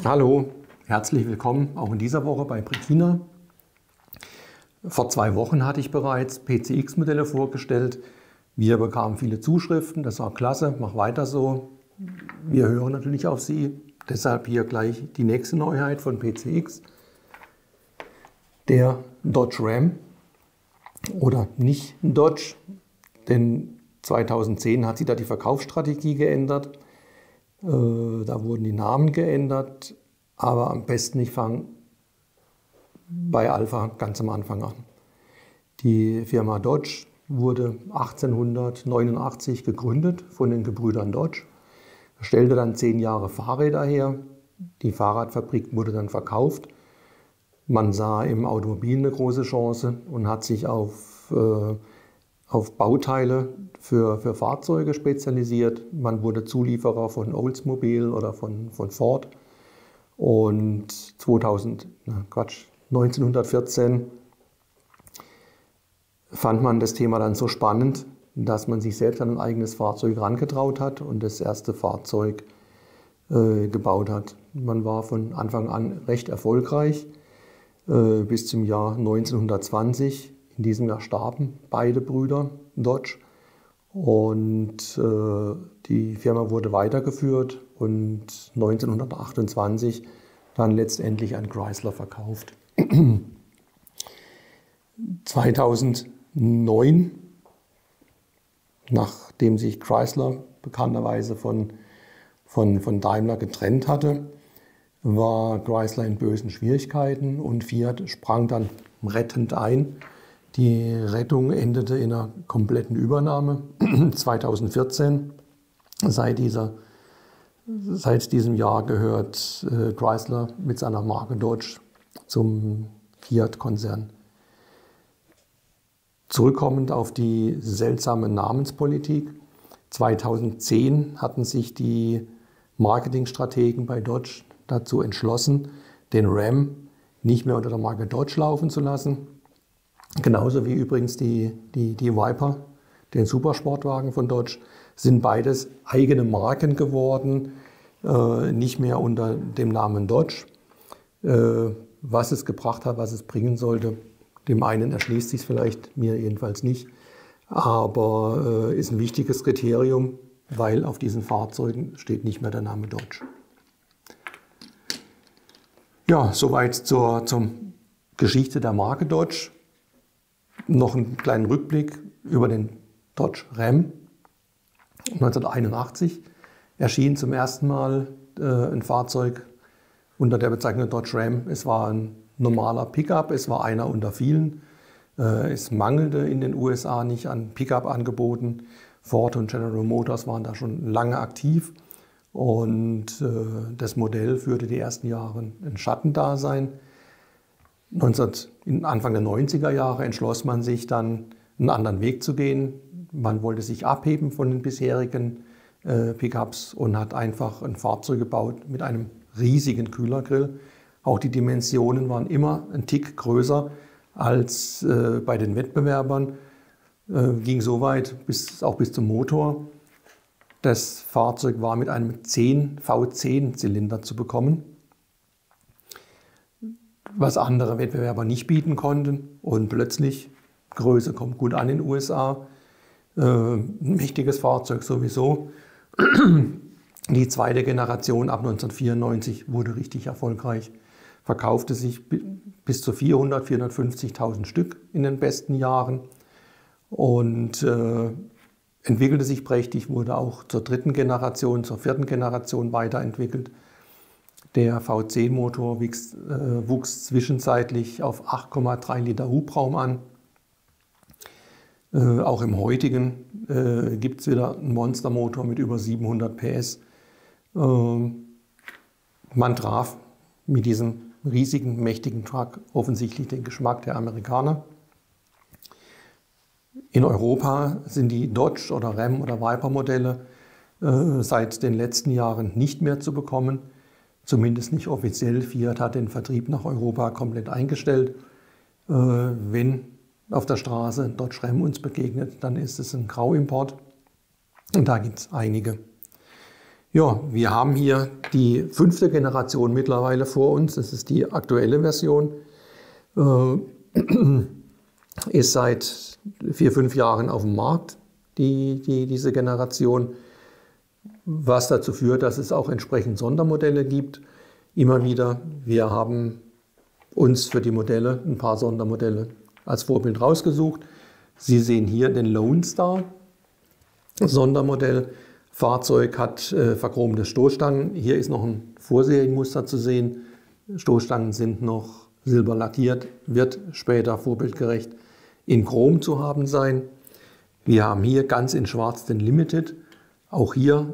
Hallo, herzlich willkommen auch in dieser Woche bei Bricina. Vor 2 Wochen hatte ich bereits PCX-Modelle vorgestellt. Wir bekamen viele Zuschriften, das war klasse, mach weiter so. Wir hören natürlich auf Sie, deshalb hier gleich die nächste Neuheit von PCX. Der Dodge Ram oder nicht Dodge, denn 2010 hat sich da die Verkaufsstrategie geändert. Da wurden die Namen geändert, aber am besten ich fange bei Alpha ganz am Anfang an. Die Firma Dodge wurde 1889 gegründet von den Gebrüdern Dodge, stellte dann 10 Jahre Fahrräder her. Die Fahrradfabrik wurde dann verkauft. Man sah im Automobil eine große Chance und hat sich auf Bauteile für Fahrzeuge spezialisiert. Man wurde Zulieferer von Oldsmobile oder von Ford. Und 1914 fand man das Thema dann so spannend, dass man sich selbst an ein eigenes Fahrzeug herangetraut hat und das erste Fahrzeug gebaut hat. Man war von Anfang an recht erfolgreich bis zum Jahr 1920. In diesem Jahr starben beide Brüder Dodge und die Firma wurde weitergeführt und 1928 dann letztendlich an Chrysler verkauft. 2009, nachdem sich Chrysler bekannterweise von Daimler getrennt hatte, war Chrysler in bösen Schwierigkeiten und Fiat sprang dann rettend ein. Die Rettung endete in einer kompletten Übernahme 2014. Seit diesem Jahr gehört Chrysler mit seiner Marke Dodge zum Fiat-Konzern. Zurückkommend auf die seltsame Namenspolitik. 2010 hatten sich die Marketingstrategen bei Dodge dazu entschlossen, den Ram nicht mehr unter der Marke Dodge laufen zu lassen. Genauso wie übrigens die Viper, den Supersportwagen von Dodge, sind beides eigene Marken geworden, nicht mehr unter dem Namen Dodge. Was es gebracht hat, was es bringen sollte, dem einen erschließt sich es vielleicht, mir jedenfalls nicht. Aber ist ein wichtiges Kriterium, weil auf diesen Fahrzeugen steht nicht mehr der Name Dodge. Ja, soweit zur Geschichte der Marke Dodge. Noch einen kleinen Rückblick über den Dodge Ram. 1981 erschien zum ersten Mal ein Fahrzeug unter der Bezeichnung Dodge Ram. Es war ein normaler Pickup, es war einer unter vielen. Es mangelte in den USA nicht an Pickup-Angeboten. Ford und General Motors waren da schon lange aktiv. Und das Modell führte die ersten Jahre ein Schattendasein. Anfang der 90er Jahre entschloss man sich dann, einen anderen Weg zu gehen. Man wollte sich abheben von den bisherigen Pickups und hat einfach ein Fahrzeug gebaut mit einem riesigen Kühlergrill. Auch die Dimensionen waren immer ein Tick größer als bei den Wettbewerbern. Ging so weit auch bis zum Motor. Das Fahrzeug war mit einem V10-Zylinder zu bekommen, was andere Wettbewerber nicht bieten konnten. Und plötzlich, Größe kommt gut an in den USA, ein mächtiges Fahrzeug sowieso. Die zweite Generation ab 1994 wurde richtig erfolgreich, verkaufte sich bis zu 450.000 Stück in den besten Jahren und entwickelte sich prächtig, wurde auch zur dritten Generation, zur vierten Generation weiterentwickelt. Der V10-Motor wuchs zwischenzeitlich auf 8,3 Liter Hubraum an. Auch im heutigen gibt es wieder einen Monstermotor mit über 700 PS. Man traf mit diesem riesigen, mächtigen Truck offensichtlich den Geschmack der Amerikaner. In Europa sind die Dodge oder Ram oder Viper Modelle seit den letzten Jahren nicht mehr zu bekommen, zumindest nicht offiziell. Fiat hat den Vertrieb nach Europa komplett eingestellt. Wenn auf der Straße Dodge Ram uns begegnet, dann ist es ein Grauimport. Und da gibt es einige. Ja, wir haben hier die 5. Generation mittlerweile vor uns. Das ist die aktuelle Version. Ist seit 4-5 Jahren auf dem Markt, diese Generation. Was dazu führt, dass es auch entsprechend Sondermodelle gibt. Immer wieder, wir haben uns für die Modelle ein paar Sondermodelle als Vorbild rausgesucht. Sie sehen hier den Lone Star Sondermodell. Fahrzeug hat verchromte Stoßstangen. Hier ist noch ein Vorserienmuster zu sehen. Stoßstangen sind noch silber lackiert, wird später vorbildgerecht in Chrom zu haben sein. Wir haben hier ganz in Schwarz den Limited. Auch hier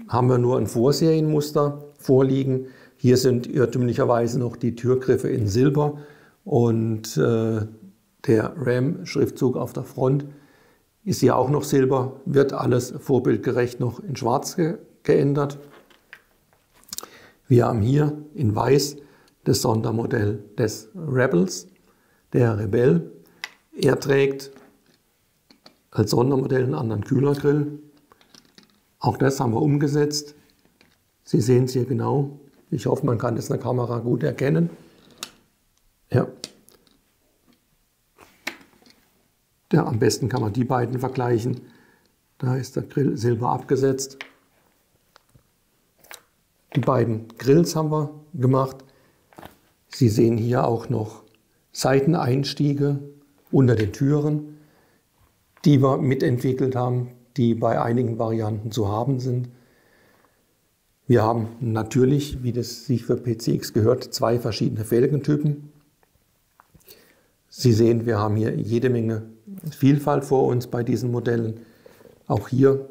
haben wir nur ein Vorserienmuster vorliegen. Hier sind irrtümlicherweise noch die Türgriffe in Silber und der Ram-Schriftzug auf der Front ist hier auch noch Silber, wird alles vorbildgerecht noch in Schwarz geändert. Wir haben hier in Weiß das Sondermodell des Rebels, der Rebell. Er trägt als Sondermodell einen anderen Kühlergrill. Auch das haben wir umgesetzt. Sie sehen es hier genau. Ich hoffe, man kann das in der Kamera gut erkennen. Ja. Ja, am besten kann man die beiden vergleichen. Da ist der Grill silber abgesetzt. Die beiden Grills haben wir gemacht. Sie sehen hier auch noch Seiteneinstiege unter den Türen, die wir mitentwickelt haben, die bei einigen Varianten zu haben sind. Wir haben natürlich, wie das sich für PCX gehört, 2 verschiedene Felgentypen. Sie sehen, wir haben hier jede Menge Vielfalt vor uns bei diesen Modellen. Auch hier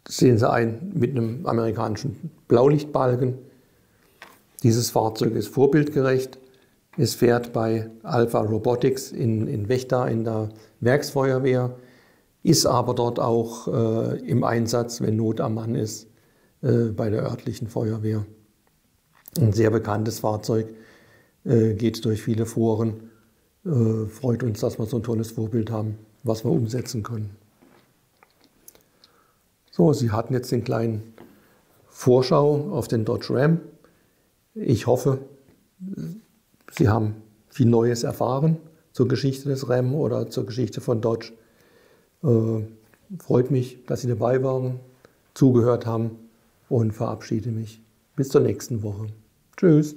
sehen Sie ein mit einem amerikanischen Blaulichtbalken. Dieses Fahrzeug ist vorbildgerecht. Es fährt bei Alpha Robotics in Vechta in der Werksfeuerwehr, ist aber dort auch im Einsatz, wenn Not am Mann ist, bei der örtlichen Feuerwehr. Ein sehr bekanntes Fahrzeug, geht durch viele Foren. Freut uns, dass wir so ein tolles Vorbild haben, was wir umsetzen können. So, Sie hatten jetzt den kleinen Vorschau auf den Dodge Ram. Ich hoffe, Sie haben viel Neues erfahren zur Geschichte des Ram oder zur Geschichte von Dodge. Freut mich, dass Sie dabei waren, zugehört haben und verabschiede mich. Bis zur nächsten Woche. Tschüss.